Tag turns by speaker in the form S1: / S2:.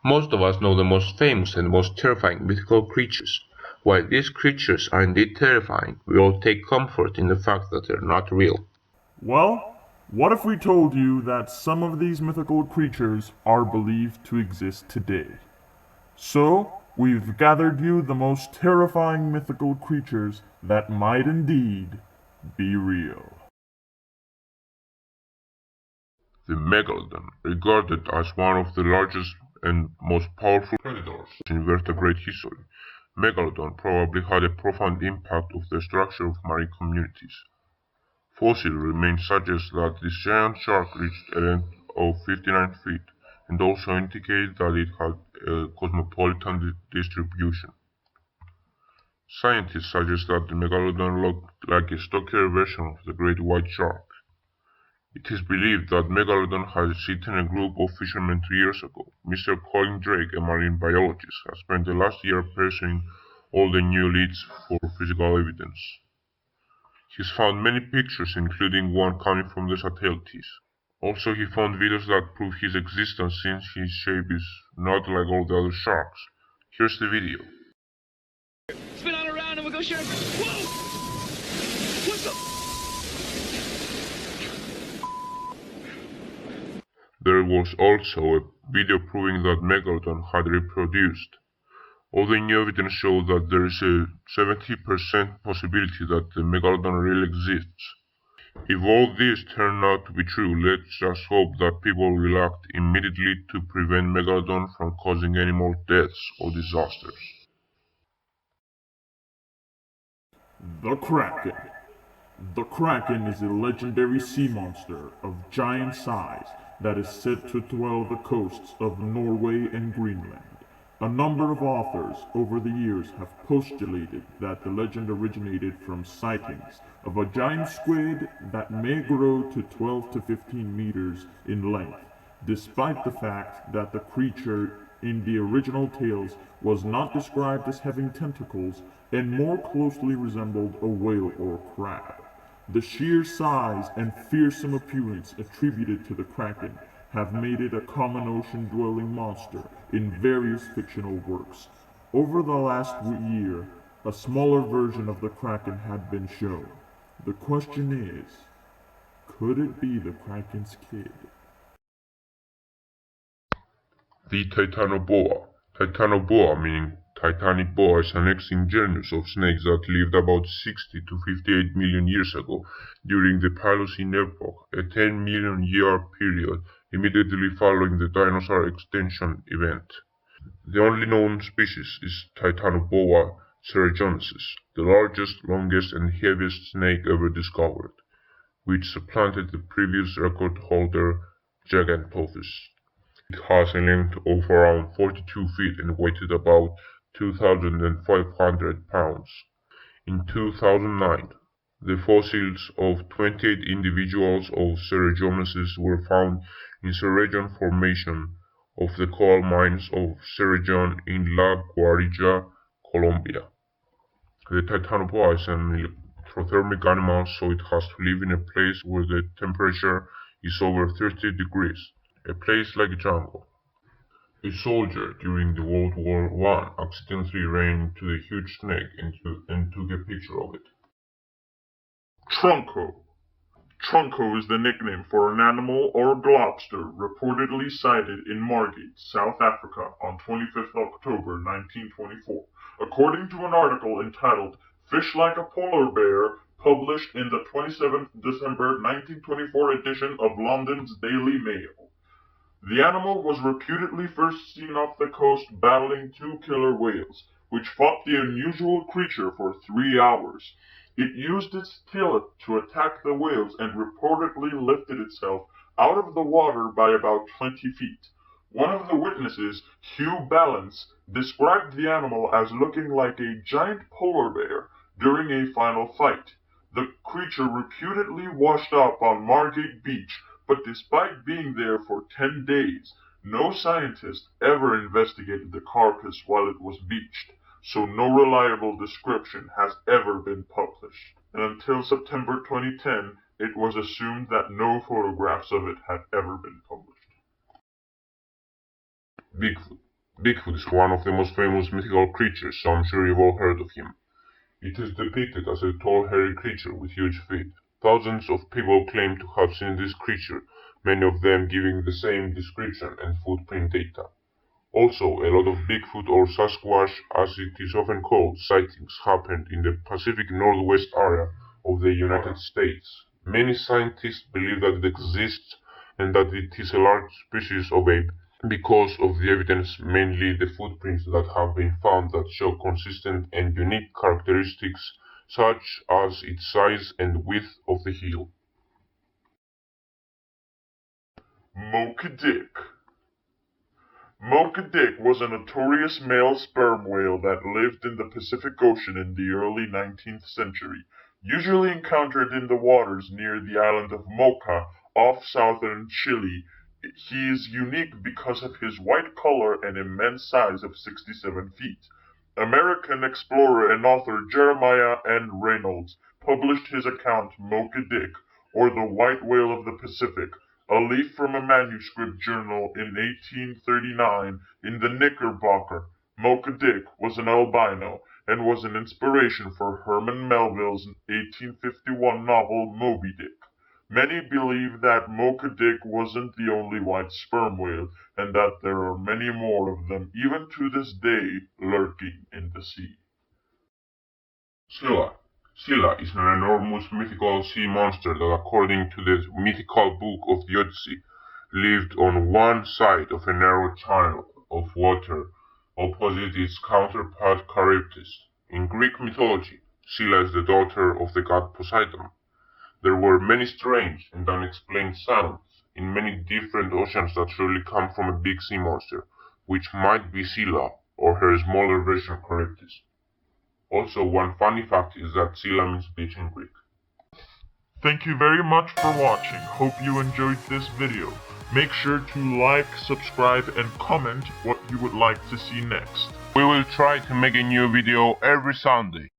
S1: Most of us know the most famous and most terrifying mythical creatures. While these creatures are indeed terrifying, we all take comfort in the fact that they're not real.
S2: Well, what if we told you that some of these mythical creatures are believed to exist today? So, we've gathered you the most terrifying mythical creatures that might indeed be real.
S3: The megalodon, regarded as one of the largest and most powerful predators in vertebrate history, megalodon probably had a profound impact on the structure of marine communities. Fossil remains suggest that this giant shark reached a length of 59 feet and also indicate that it had a cosmopolitan distribution. Scientists suggest that the megalodon looked like a stockier version of the great white shark. It is believed that Megalodon has eaten a group of fishermen 2 years ago. Mr. Colin Drake, a marine biologist, has spent the last year pursuing all the new leads for physical evidence. He's found many pictures, including one coming from the satellites. Also, he found videos that prove his existence since his shape is not like all the other sharks. Here's the video.
S4: Spin on around and we'll go shark. Whoa! What the?
S3: There was also a video proving that Megalodon had reproduced. All the new evidence shows that there is a 70% possibility that the megalodon really exists. If all this turn out to be true, let's just hope that people will act immediately to prevent megalodon from causing any more deaths or disasters.
S2: The Kraken. The Kraken is a legendary sea monster of giant size that is said to dwell the coasts of Norway and Greenland. A number of authors over the years have postulated that the legend originated from sightings of a giant squid that may grow to 12 to 15 meters in length, despite the fact that the creature in the original tales was not described as having tentacles and more closely resembled a whale or crab. The sheer size and fearsome appearance attributed to the Kraken have made it a common ocean-dwelling monster in various fictional works. Over the last year, a smaller version of the Kraken had been shown. The question is, could it be the Kraken's kid?
S3: The Titanoboa. Titanoboa, meaning Titanic boa, is an extinct genus of snakes that lived about 60 to 58 million years ago during the Pliocene epoch, a 10 million year period immediately following the dinosaur extinction event. The only known species is Titanoboa cerrejonesis, the largest, longest, and heaviest snake ever discovered, which supplanted the previous record holder Gigantophis. It has a length of around 42 feet and weighed about 2,500 pounds. In 2009, the fossils of 28 individuals of Cerrejonesis were found in Cerrejon Formation of the coal mines of Cerrejon in La Guarilla, Colombia. The Titanoboa is an electrothermic animal, so it has to live in a place where the temperature is over 30 degrees, a place like a jungle. A soldier during the World War I accidentally ran into the huge snake and took a picture of it. Trunco. Trunco is the nickname for an animal or lobster reportedly sighted in Margate, South Africa on 25th October 1924, according to an article entitled Fish Like a Polar Bear, published in the 27th December 1924 edition of London's Daily Mail. The animal was reputedly first seen off the coast battling two killer whales, which fought the unusual creature for 3 hours. It used its tail to attack the whales and reportedly lifted itself out of the water by about 20 feet. One of the witnesses, Hugh Balance, described the animal as looking like a giant polar bear during a final fight. The creature reputedly washed up on Margate Beach, but despite being there for 10 days, no scientist ever investigated the carcass while it was beached, so no reliable description has ever been published. And until September 2010, it was assumed that no photographs of it had ever been published. Bigfoot.
S1: Bigfoot is one of the most famous mythical creatures, so I'm sure you've all heard of him. It is depicted as a tall, hairy creature with huge feet. Thousands of people claim to have seen this creature, many of them giving the same description and footprint data. Also, a lot of Bigfoot or Sasquatch, as it is often called, sightings happened in the Pacific Northwest area of the United States. Many scientists believe that it exists and that it is a large species of ape because of the evidence, mainly the footprints that have been found that show consistent and unique characteristics such as its size and width of the heel.
S3: Mocha Dick. Mocha Dick was a notorious male sperm whale that lived in the Pacific Ocean in the early 19th century, usually encountered in the waters near the island of Mocha off southern Chile. He is unique because of his white color and immense size of 67 feet. American explorer and author Jeremiah N. Reynolds published his account Mocha Dick, or the White Whale of the Pacific, a leaf from a manuscript journal in 1839 in the Knickerbocker. Mocha Dick was an albino and was an inspiration for Herman Melville's 1851 novel Moby Dick. Many believe that Mocha Dick wasn't the only white sperm whale, and that there are many more of them even to this day lurking in the sea.
S1: Scylla. Scylla is an enormous mythical sea monster that, according to the mythical book of the Odyssey, lived on one side of a narrow channel of water opposite its counterpart Charybdis. In Greek mythology, Scylla is the daughter of the god Poseidon. There were many strange and unexplained sounds in many different oceans that surely come from a big sea monster, which might be Scylla or her smaller version Charybdis. Also, one funny fact is that Scylla means beach in Greek.
S3: Thank you very much for watching. Hope you enjoyed this video. Make sure to like, subscribe, and comment what you would like to see next.
S1: We will try to make a new video every Sunday.